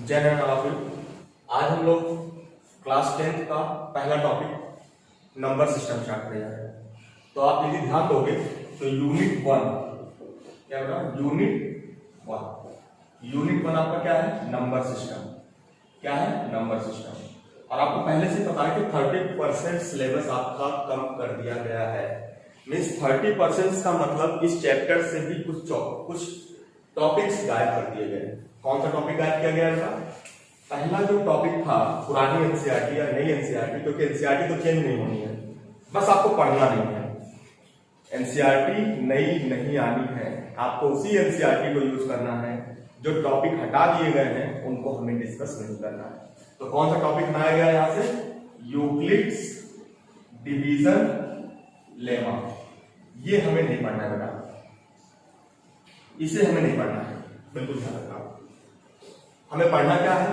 जय Hind all of you. आज हम लोग क्लास 10th का पहला टॉपिक नंबर सिस्टम स्टार्ट करने जा रहे हैं। तो आप यदि ध्यान दोगे तो यूनिट 1 क्या होगा? यूनिट 1 आपका क्या है? Number system. क्या है? Number system. और आपको पहले से पता है कि 30% सिलेबस आपका कम कर दिया गया है। मीन्स 30% का मतलब इस चैप्टर से भी कुछ टॉपिक्स गायब कर दिए गए। कौन सा टॉपिक गायब किया गया था? पहला जो टॉपिक था पुरानी एनसीईआरटी या नई एनसीईआरटी, क्योंकि एनसीईआरटी तो चेंज नहीं होनी है, बस आपको पढ़ना नहीं है। एनसीईआरटी नई नहीं आनी है, आपको उसी एनसीईआरटी को यूज करना है। जो टॉपिक हटा दिए गए हैं उनको हमें डिस्कस नहीं करना है। तो कौन सा टॉपिक बनाया गया यहां से? Euclid's division lemma. ये हमें नहीं पढ़ना है बेटा, इसे हमें नहीं पढ़ना है, बिल्कुल ध्यान रखना। हमें पढ़ना क्या है?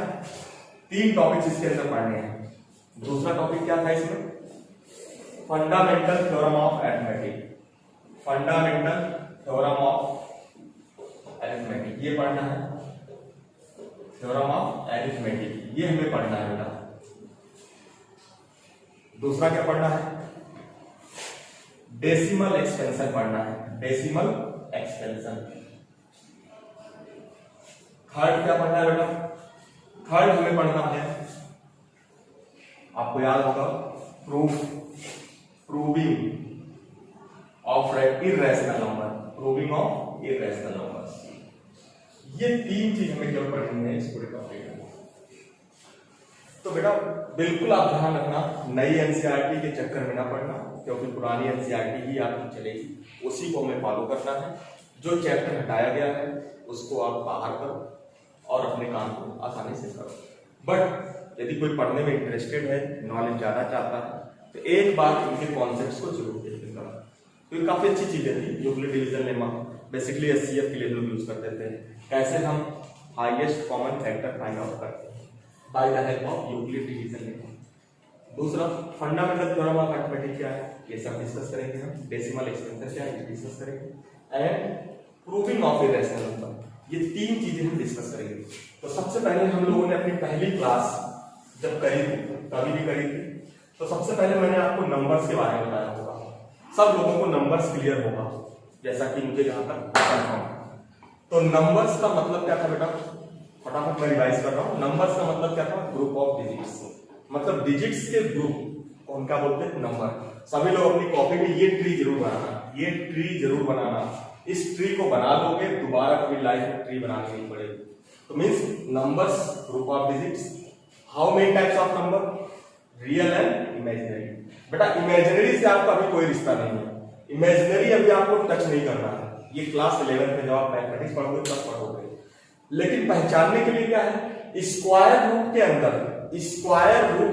3 टॉपिक्स इसके अंदर पढ़ने हैं। दूसरा टॉपिक क्या था इसमें? Fundamental theorem of arithmetic. Fundamental theorem of arithmetic ये पढ़ना है। थ्योरम ऑफ अरिथमेटिक ये हमें पढ़ना है बेटा। दूसरा क्या पढ़ना है? डेसिमल एक्सपेंशन पढ़ना है। Decimal expansion. थर्ड क्या पढ़ना है बेटा? थर्ड हमें पढ़ना है, आपको याद होगा, proving of irrational number. Proving of irrational number. ये 3 चीज हमें केवल पढ़नी है इस पूरे टॉपिक में। तो बेटा बिल्कुल आप ध्यान रखना, नई एनसीईआरटी के चक्कर में ना पढ़ना, क्योंकि पुरानी एनसीईआरटी ही आपकी चलेगी, उसी को हमें फॉलो करना है। जो चैप्टर हटाया गया है उसको आप बाहर करो और अपने काम को आसानी से करो। बट यदि कोई पढ़ने में इंटरेस्टेड है, नॉलेज ज्यादा चाहता है, तो एक बार इनके कॉन्सेप्ट्स को जरूर देखिएगा। तो ये काफी अच्छी चीजें थी। Euclid division lemma basically HCF के लिए लोग यूज करते थे। कैसे हम highest common factor find out करते हैं by the help of Euclid division lemma. दूसरा फंडामेंटल थ्योरम ऑफ अरिथमेटिक क्या है, ये सब डिस्कस करेंगे हम। डेसिमल एक्सपेंशन क्या है, ये डिस्कस करेंगे। And proving of irrational number, ये 3 चीजें हम डिस्कस करेंगे। तो सबसे पहले हम लोगों ने अपनी पहली क्लास जब करी थी, कभी भी करी थी, तो सबसे पहले मैंने आपको नंबर्स के बारे में बताया होगा। सब लोगों को नंबर्स क्लियर होगा, जैसा कि मुझे जहां तक कंफर्म। तो नंबर्स का मतलब क्या था बेटा? फटाफट मैं रिवाइज कर रहा हूं। नंबर्स का मतलब क्या था? Group of digits. मतलब डिजिट्स के ग्रुप को क्या बोलते हैं? नंबर। सभी लोग अपनी कॉपी में ये ट्री जरूर बनाना, ये ट्री जरूर बनाना। इस ट्री को बना लोगे, दोबारा कभी लाइफ में ट्री बनानी नहीं पड़ेगी। तो means numbers group of digits. How many types of number? Real and imaginary. बेटा इमेजिनरी से आपका अभी कोई रिश्ता नहीं है, इमेजिनरी अभी आपको टच नहीं करना है। ये क्लास 11 में जब आप मैथमेटिक्स पढ़ोगे तब पढ़ोगे। लेकिन पहचानने के लिए क्या है? स्क्वायर रूट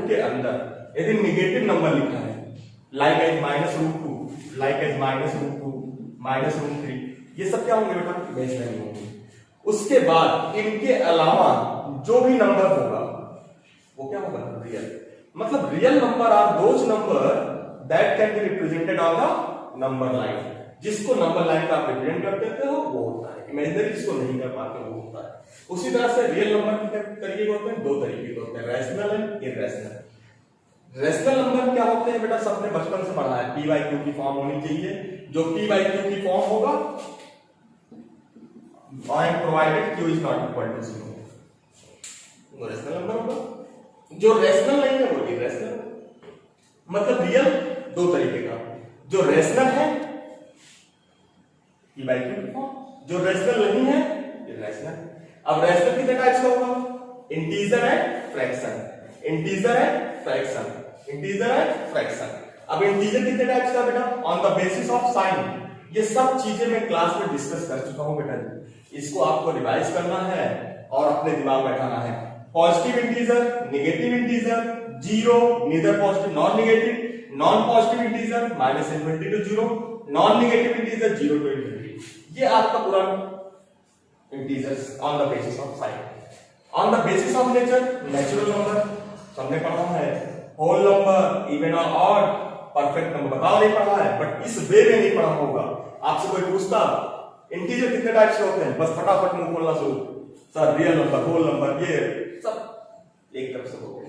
के अंदर यदि निगेटिव नंबर लिखा है, लाइक एज -√2, लाइक एज -√2, -√3, ये सब क्या होंगे बेटा? इमेजिनरी होंगे। उसके बाद इनके अलावा जो भी नंबर होगा वो क्या होगा? रियल। मतलब real number are those number that can be represented on the number line. जिसको नंबर लाइन का आप रिप्रेजेंट कर देते हो वो होता है इमेजिनरी, जिसको नहीं कर पाते वो होता है। उसी तरह से रियल नंबर के तरीके होते हैं, 2 तरीके के होते हैं, rational and irrational. Rational number क्या होते हैं बेटा? सबने बचपन से पढ़ा है, p/q की फॉर्म होनी चाहिए। जो p/q की फॉर्म होगा, and provided q is not equal to 0, वो रैशनल नंबर होगा। जो रैशनल नहीं है वो इर्रेशनल। मतलब रियल 2 तरीके का, जो रैशनल है p/q की फॉर्म, जो रैशनल नहीं है इर्रेशनल। अब रैशनल कितने टाइप्स का होगा? Integer and fraction, integer and fraction, integer and fraction. अब इंटीजर कितने टाइप्स का बेटा? On the basis of sign. ये सब चीजें मैं क्लास में डिस्कस कर चुका हूं बेटा, इसको आपको रिवाइज करना है और अपने दिमाग में बैठाना है। Positive integer, negative integer, 0, neither positive nor negative, non positive integer -∞ to 0, non negative integer 0 to ∞। ये आपका पूरा integers on the basis of sign. On the basis of nature, natural number सबने पढ़ा है, होल नंबर, इवन और odd, perfect number बताओ नहीं पढ़ा है, बट इस वे में नहीं पढ़ा होगा। आपसे कोई पूछता इंटीजर कितने टाइप्स के होते हैं, बस फटाफट मुंह खोलना शुरू, sir real number, whole number, ये सब एक तरफ से हो गए।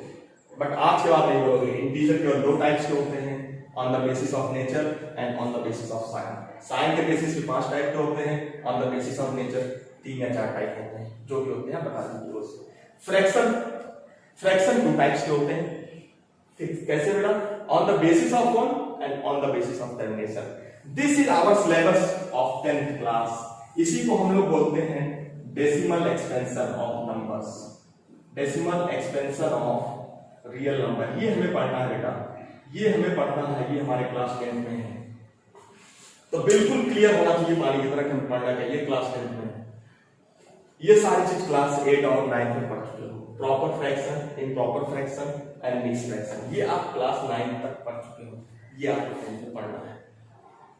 बट आज के बाद नहीं बोलोगे। इंटीजर के दो टाइप्स के होते हैं, on the basis of nature and on the basis of sign. Sign के बेसिस पे 5 टाइप के होते हैं, on the basis of nature 3 या 4 टाइप होते हैं, जो भी होते हैं बता दीजिए। फ्रैक्शन 2 टाइप्स के होते हैं। कैसे बेटा? On the basis of one and on the basis of termination. This is our syllabus of 10th class. इसी को हम लोग बोलते हैं decimal expansion of numbers, decimal expansion of real number. ये हमें पढ़ना है बेटा, ये हमें पढ़ना है, ये हमारे क्लास 10 में है। तो बिल्कुल क्लियर होना चाहिए पानी की तरह कि हमें पढ़ना चाहिए क्लास 10 में। ये सारी चीज क्लास 8 और 9 में पढ़ चुके हो। Proper fraction, improper fraction and mix fraction, ये आप क्लास 9 तक पढ़ चुके हो। ये आपको 10 में पढ़ना है।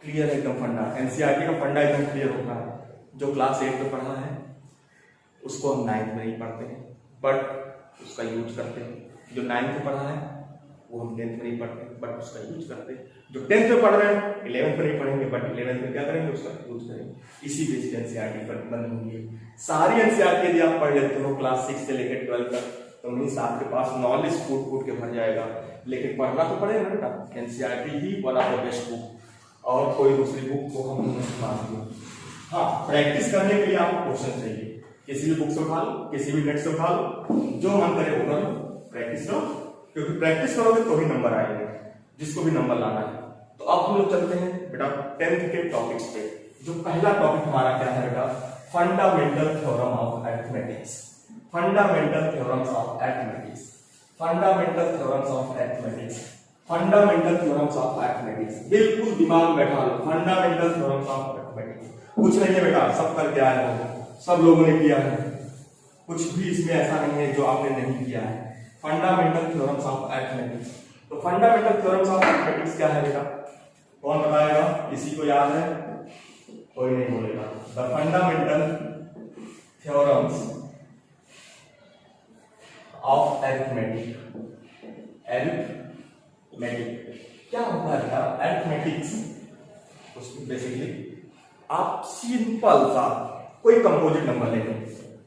क्लियर है एकदम फंडा। एनसीईआरटी का फंडा एकदम क्लियर होता है। जो क्लास 8 में पढ़ा है उसको हम 9th में नहीं पढ़ते हैं, बट उसका यूज करते हैं। जो 9th में पढ़ा है वो हम 10th में नहीं पढ़ते, बट उसका यूज करते हैं। जो 10th में पढ़ रहे हैं 11th में नहीं पढ़ेंगे, बट 11th में क्या करेंगे? उसका यूज करेंगे। इसी बेस पे एनसीईआरटी पर बनी हुई है। सारी एनसीईआरटी यदि आप पढ़ लेते हो क्लास 6 से लेकर 12 तक, तो मीन्स आपके पास नॉलेज फूट के भर जाएगा। लेकिन पढ़ना तो पड़ेगा बेटा। NCERT he one of the best book, और कोई दूसरी बुक को हम नहीं मानते। हाँ, प्रैक्टिस करने के लिए आपको क्वेश्चन चाहिए। किसी भी बुक से उठा लो, किसी भी नेट से उठा लो, जो मन करे वो करो, प्रैक्टिस करो, क्योंकि प्रैक्टिस करोगे तो ही नंबर आएंगे, जिसको भी नंबर लाना है। तो अब हम लोग चलते हैं बेटा 10th के टॉपिक्स पे। जो पहला टॉपिक हमारा क्या है बेटा? Fundamental theorem of arithmetics. Fundamental theorems of arithmetics, fundamental theorems of arithmetics, fundamental theorems of arithmetics. बिल्कुल दिमाग में बैठा लो, फंडामेंटल थ्योरम्स ऑफ अरिथमेटिक्स। कुछ नहीं है बेटा, सब करके आए हो, सब लोगों ने किया है। कुछ भी इसमें ऐसा नहीं है जो आपने नहीं किया है। Fundamental theorems of arithmetics. तो फंडामेंटल थ्योरम्स ऑफ अरिथमेटिक्स क्या है बेटा? कौन बताएगा? किसी को याद है? कोई नहीं बोलेगा। The fundamental theorems of arithmetic. Arithmetic क्या होता है बेटा? अरिथमेटिक्स उसमें बेसिकली आप सिंपल सा कोई कंपोजिट नंबर ले लो,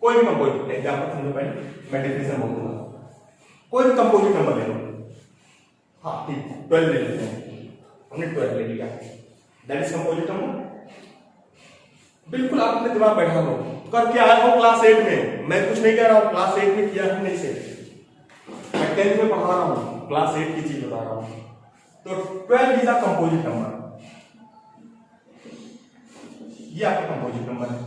कोई भी कंपोजिट। एग्जांपल समझो, पहले मैं डेफिनेशन बोल दूंगा। कोई भी कंपोजिट नंबर ले लो। हाँ ठीक, 12 ले लेते हैं, हमने 12 ले लिया, दैट इज कंपोजिट नंबर। बिल्कुल आप अपने दिमाग बैठा लो, करके आया हो क्लास 8 में। मैं कुछ नहीं कह रहा हूँ, क्लास 8 में किया है नहीं से, मैं 10th में पढ़ा रहा हूँ, क्लास 8 की चीज बता रहा हूँ। तो 12 इज अ कंपोजिट नंबर। ये आपका कंपोजिट नंबर है।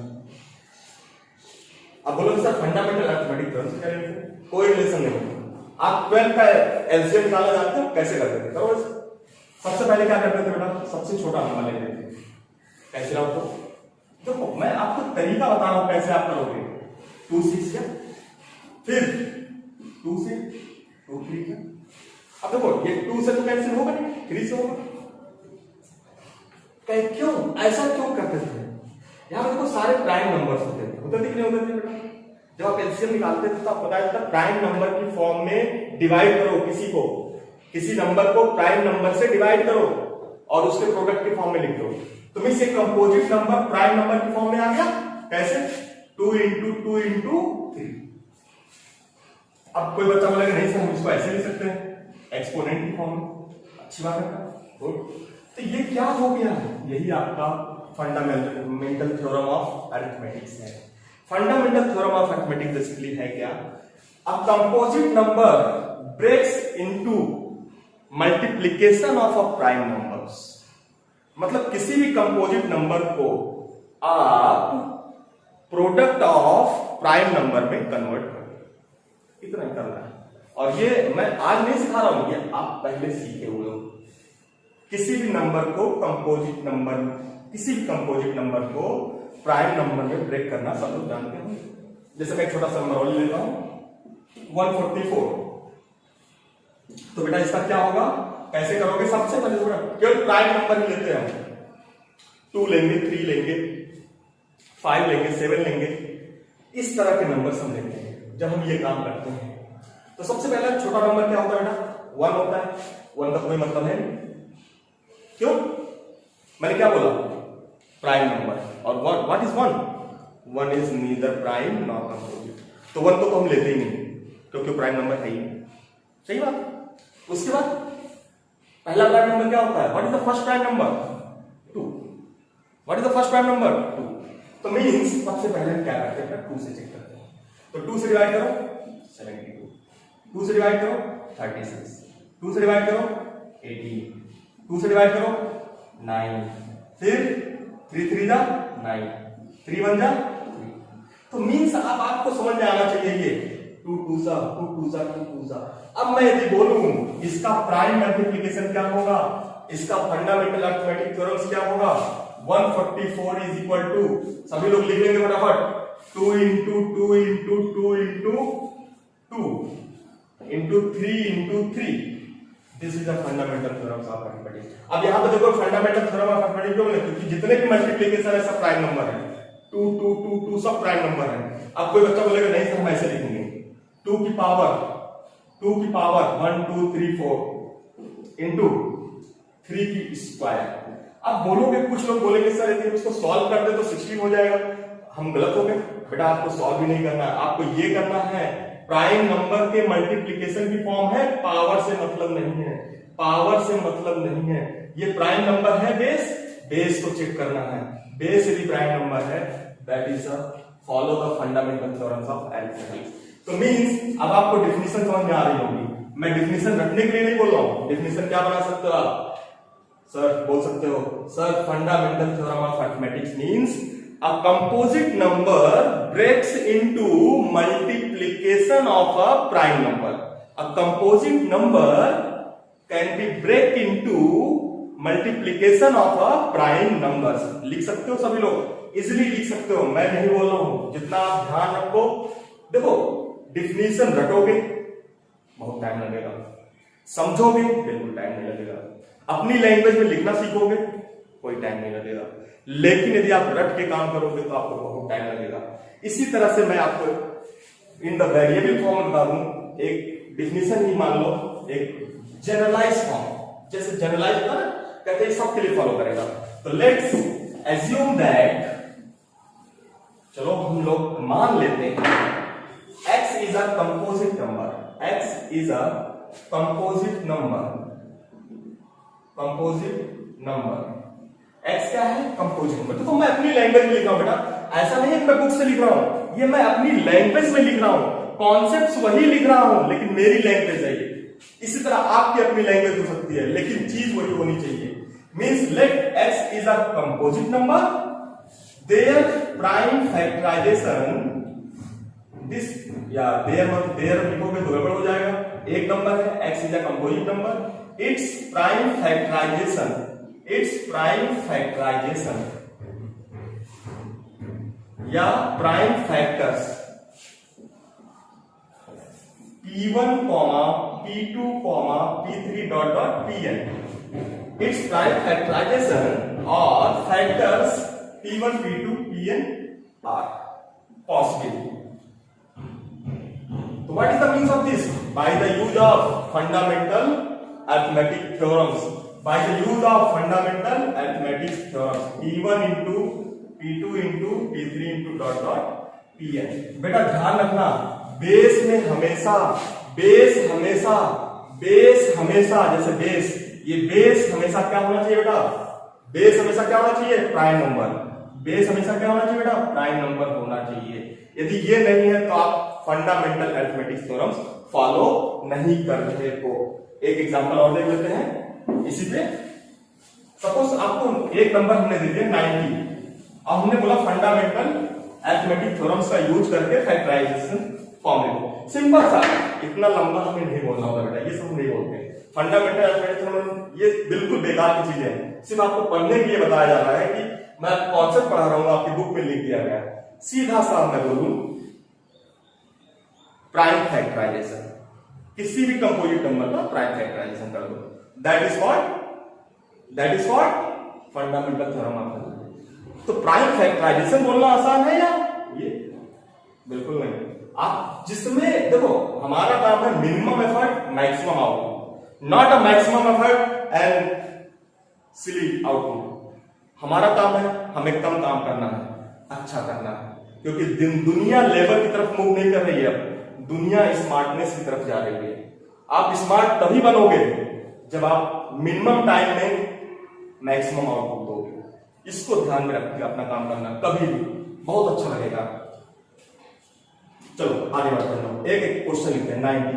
अब बोलो सर फंडामेंटल अरिथमेटिक थ्योरम से क्या रिलेशन? कोई रिलेशन नहीं। आप 12 का एलसीएम निकाला जानते हो? कैसे करते थे? करो। सबसे पहले क्या करते थे बेटा? सबसे छोटा नंबर ले लेते थे। कैसे रहो? तो देखो मैं आपको तरीका बता रहा हूं कैसे आप करोगे। 2 6 क्या, फिर 2 से 2 3 क्या। अब देखो ये 2 से तो कैंसिल होगा नहीं, 3 से होगा। क्यों ऐसा क्यों करते थे? यहाँ देखो सारे प्राइम नंबर्स होते थे, होते थे कि नहीं होते थे बेटा? जब आप एलसीएम निकालते थे तो आपको पता था प्राइम नंबर की फॉर्म में डिवाइड करो किसी नंबर को प्राइम नंबर से डिवाइड करो और उसके प्रोडक्ट की फॉर्म में लिख दो। तो मींस एक कंपोजिट नंबर प्राइम नंबर की फॉर्म में आ गया। कैसे? 2 into 2 into 3। अब कोई बच्चा बोलेगा नहीं सर हम इसको ऐसे लिख सकते हैं, एक्सपोनेंट की फॉर्म में। अच्छी बात है, गुड। तो ये क्या हो गया? यही आपका फंडामेंटल थ्योरम ऑफ अरिथमेटिक्स है। Fundamental theorem of arithmetics basically है क्या? A composite number breaks into multiplication of a prime numbers. मतलब किसी भी कंपोजिट नंबर को आप प्रोडक्ट ऑफ प्राइम नंबर में कन्वर्ट करो। इतना ही करना है। और ये मैं आज नहीं सिखा रहा हूं, ये आप पहले सीखे हुए हो। किसी भी नंबर को कंपोजिट नंबर, किसी भी कंपोजिट नंबर को प्राइम नंबर में ब्रेक करना सब लोग जानते हो। जैसे मैं एक छोटा सा नंबर और लेता हूं 144। तो बेटा इसका क्या होगा? कैसे करोगे? सबसे पहले केवल प्राइम नंबर ही लेते हैं। 2 लेंगे, 3 लेंगे, 5 लेंगे, 7 लेंगे, इस तरह के नंबर हम लेते हैं जब हम ये काम करते हैं। तो सबसे पहला छोटा नंबर क्या होता है बेटा? 1 होता है। 1 का कोई मतलब है नहीं। क्यों? मैंने क्या बोला? Prime number. और what is 1? 1 is neither prime nor composite. तो 1 तो हम लेते ही नहीं क्योंकि प्राइम नंबर है ही नहीं। सही बात। उसके बाद पहला प्राइम नंबर क्या होता है? What is the first prime number? 2। What is the first prime number? 2। तो मींस सबसे पहले हम क्या करते हैं? 2 से चेक करते हैं। तो 2 से डिवाइड करो 72, 2 से डिवाइड करो 36, 2 से डिवाइड करो 18, 2 से डिवाइड करो 9, फिर 3 3 जा 9, 3 1 जा 3। तो मींस अब आपको समझ में आना चाहिए ये 2 2 सा 2 2 सा 2 2 सा। अब मैं यदि बोलूं इसका प्राइम मल्टीप्लिकेशन क्या होगा, इसका फंडामेंटल अरिथमेटिक थ्योरम्स क्या होगा? 144 इज इक्वल टू, सभी लोग लिख लेंगे फटाफट, 2 into 2 into 2 into 2 into 3 into 3। This is the fundamental theorems of arithmetic. अब यहां पे देखो फंडामेंटल थ्योरम ऑफ अरिथमेटिक क्यों है? क्योंकि जितने भी मल्टीप्लिकेशन है सब प्राइम नंबर है। 2 2 2 2 सब प्राइम नंबर है। अब कोई बच्चा बोलेगा नहीं सर हम ऐसे लिखेंगे, 2 की पावर 1 2 3 4 इंटू 3 की स्क्वायर। अब बोलोगे, कुछ लोग बोलेंगे सर यदि इसको सॉल्व कर दे तो 16 हो जाएगा। हम गलत हो गए बेटा, आपको सॉल्व भी नहीं करना है, आपको ये करना है प्राइम नंबर के मल्टीप्लिकेशन की फॉर्म है, पावर से मतलब नहीं है, पावर से मतलब नहीं है। ये प्राइम नंबर है बेस, बेस को चेक करना है। बेस यदि प्राइम नंबर है that is follow the fundamental theorems of arithmetic. तो मींस अब आपको डेफिनेशन समझ में आ रही होगी। मैं डेफिनेशन रखने के लिए नहीं बोल रहा हूं, डेफिनेशन क्या बना सकते हो आप? सर बोल सकते हो sir fundamental theorem of arithmetics means a composite number breaks into multiplication of a prime number. A composite number can be break into multiplication of a prime numbers. लिख सकते हो सभी लोग, इजिली लिख सकते हो, मैं नहीं बोल रहा हूं। जितना आप ध्यान रखो, देखो डिफिनीशन रटोगे बहुत टाइम लगेगा, समझोगे बिल्कुल टाइम नहीं लगेगा, अपनी लैंग्वेज में लिखना सीखोगे कोई टाइम नहीं लगेगा, लेकिन यदि आप रट के काम करोगे तो आपको बहुत टाइम लगेगा। इसी तरह से मैं आपको इन द वेरिएबल फॉर्म बता दूं, एक डिफिनेशन ही मान लो, एक जनरलाइज फॉर्म, जैसे जनरलाइज होता है ना, कहते हैं सबके लिए फॉलो करेगा। तो लेट्स एज्यूम दैट, चलो हम लोग मान लेते हैं x is a composite number, x is a composite number, composite number, x क्या है? Composite number. तो मैं अपनी लैंग्वेज में लिख रहा हूं बेटा, ऐसा नहीं है कि मैं बुक से लिख रहा हूं, ये मैं अपनी लैंग्वेज में लिख रहा हूं, कॉन्सेप्ट्स वही लिख रहा हूं लेकिन मेरी लैंग्वेज है ये। इसी तरह आपकी अपनी लैंग्वेज हो सकती है लेकिन चीज वही होनी चाहिए। Means let x is a composite number, there prime factorisation, this या देयर मत देयर लिखोगे तो गड़बड़ हो जाएगा। एक नंबर है x is a composite number, it's prime factorisation, it's prime factorisation या prime factors p1, p2, p3 dot dot pn, it's prime factorisation और factors p1, p2, pn are possible. So what is the means of this? By the use of fundamental arithmetic theorems. By the use of fundamental arithmetic theorems. P1 into P2 into P3 into dot dot Pn. बेटा ध्यान रखना, base में हमेशा जैसे base, ये base हमेशा क्या होना चाहिए बेटा? बेस हमेशा क्या होना चाहिए? Prime number. बेस हमेशा क्या होना चाहिए बेटा? प्राइम नंबर होना चाहिए। यदि ये नहीं है तो आप फंडामेंटल अरिथमेटिक थ्योरम्स फॉलो नहीं कर रहे हो। एक एग्जांपल और देख लेते हैं इसी पे। सपोज आपको एक नंबर हमने दे दिया 90, अब हमने बोला फंडामेंटल अरिथमेटिक थ्योरम्स का यूज करके फैक्टराइजेशन फॉर्म लिखो। सिंपल सा, इतना लंबा हमें नहीं बोलना होगा बेटा, ये सब नहीं बोलते। फंडामेंटल अरिथमेटिक थ्योरम ये बिल्कुल बेकार की चीजें हैं, सिर्फ आपको पढ़ने के लिए बताया जा रहा है कि मैं कॉन्सेप्ट पढ़ा रहा हूं, आपकी बुक में लिख दिया गया। सीधा सा मैं बोलूं प्राइम फैक्टराइजेशन, किसी भी कंपोजिट नंबर का प्राइम फैक्टराइजेशन कर दो, that is what fundamental theorem of arithmetic. तो प्राइम फैक्टराइजेशन बोलना आसान है या ये? बिल्कुल नहीं। आप जिसमें देखो हमारा काम है minimum effort maximum output, not a maximum effort and silly output. हमारा काम है हमें कम काम करना है, अच्छा करना है। क्योंकि दुनिया लेबर की तरफ मूव नहीं कर रही है, अब दुनिया स्मार्टनेस की तरफ जा रही है। आप स्मार्ट तभी बनोगे जब आप मिनिमम टाइम में मैक्सिमम आउटपुट दोगे। इसको ध्यान में रखिए अपना काम करना, कभी भी बहुत अच्छा लगेगा। चलो आगे बढ़ते हैं, एक एक क्वेश्चन लिखते हैं। 90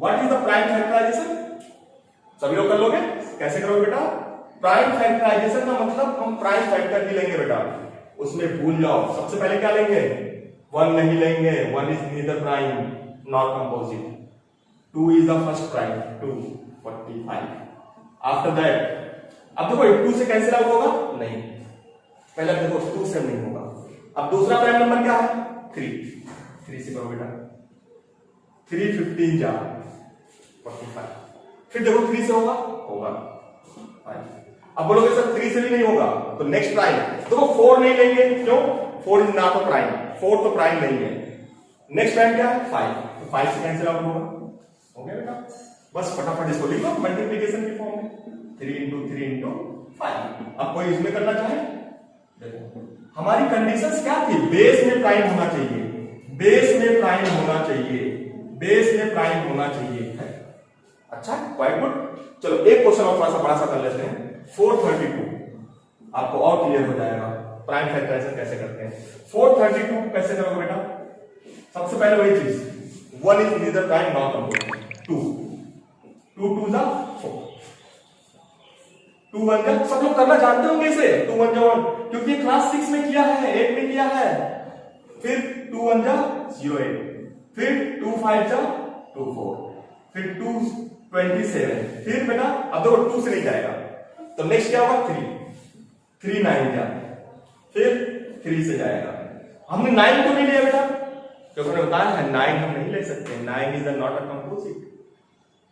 what is the prime factorisation? सभी लोग कर लोगे? कैसे करोगे बेटा? प्राइम फैक्टराइजेशन का मतलब हम प्राइम फैक्टर ही लेंगे बेटा, उसमें भूल जाओ। सबसे पहले क्या लेंगे? 1 नहीं लेंगे, 1 is neither prime not composite. 2 is the first prime, 245। After that अब देखो 2 से कैंसिल आउट होगा? नहीं, पहले देखो 2 से नहीं होगा। अब दूसरा प्राइम नंबर क्या है? 3 से करो बेटा। 3 15 जा 45। फिर देखो 3 से होगा? 5। अब बोलोगे सर 3 से भी नहीं होगा, तो नेक्स्ट प्राइम देखो 4 नहीं लेंगे, क्यों? 4 इज नॉट अ प्राइम, 4 तो प्राइम नहीं है। नेक्स्ट प्राइम क्या है? 5, तो 5 से कैंसिल आउट होगा। हो गया बेटा? बस फटाफट इसको लिखो मल्टीप्लिकेशन की फॉर्म में, 3 into 3 into 5। अब कोई इसमें करना चाहे? देखो हमारी कंडीशंस क्या थी? बेस में प्राइम होना चाहिए, बेस में प्राइम होना चाहिए, बेस में प्राइम होना चाहिए। अच्छा, क्वाइट गुड। चलो एक क्वेश्चन और थोड़ा सा बड़ा सा कर लेते हैं। 432 आपको और क्लियर हो जाएगा प्राइम फैक्टराइजेशन कैसे करते हैं। 432 कैसे करोगे बेटा? सबसे पहले वही चीज, 1 is neither prime not composite. 2 2 जा 4, 2 1 जा, सब लोग करना जानते होंगे इसे। 2 1 जा 1, क्योंकि क्लास 6 में किया है, 8 में किया है। फिर 2 1 जा 0 8, फिर 2 5 जा 2 4, फिर 2 27, फिर बेटा अब देखो 2 से नहीं जाएगा, तो नेक्स्ट क्या होगा? 3 9 जा, फिर 3 से जाएगा। हमने 9 को नहीं लिया बेटा, क्योंकि मैंने बताया है 9 हम नहीं ले सकते। 9 is not a composite,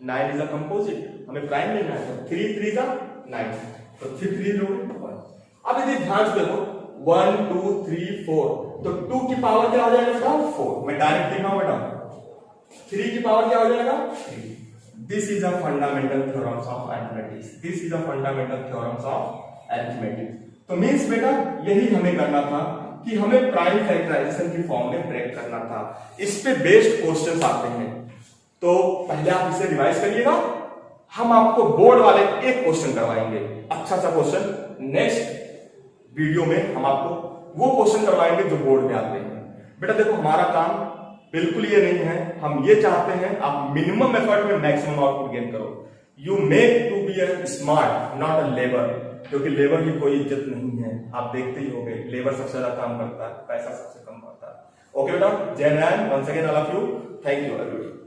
9 is a composite, हमें प्राइम लेना है। तो 3 3 जा 9, तो फिर 3 लोगे 1। अब यदि ध्यान से देखो 1 2 3 4, तो 2 की पावर क्या हो जाएगा बेटा? 4। मैं डायरेक्ट लिख रहा हूं बेटा, 3 की पावर क्या हो जाएगा? 3। This is a fundamental theorems of arithmetics, this is a fundamental theorems of arithmetics. तो मींस बेटा यही हमें करना था कि हमें प्राइम फैक्टराइजेशन की फॉर्म में ब्रेक करना था। इस पे बेस्ड क्वेश्चंस आते हैं, तो पहले आप इसे रिवाइज करिएगा। हम आपको बोर्ड वाले एक क्वेश्चन करवाएंगे, अच्छा सा क्वेश्चन। नेक्स्ट वीडियो में हम आपको वो क्वेश्चन करवाएंगे जो बोर्ड में आते हैं। बेटा देखो हमारा काम बिल्कुल ये नहीं है, हम ये चाहते हैं आप मिनिमम एफर्ट में मैक्सिमम आउटपुट गेन करो। You make to be a smart not a labour, क्योंकि लेबर की कोई इज्जत नहीं है। आप देखते ही होंगे लेबर सबसे ज्यादा काम करता है, पैसा सबसे कम करता है। ओके बेटा, Jai Narayan, once again all of you, thank you everyone.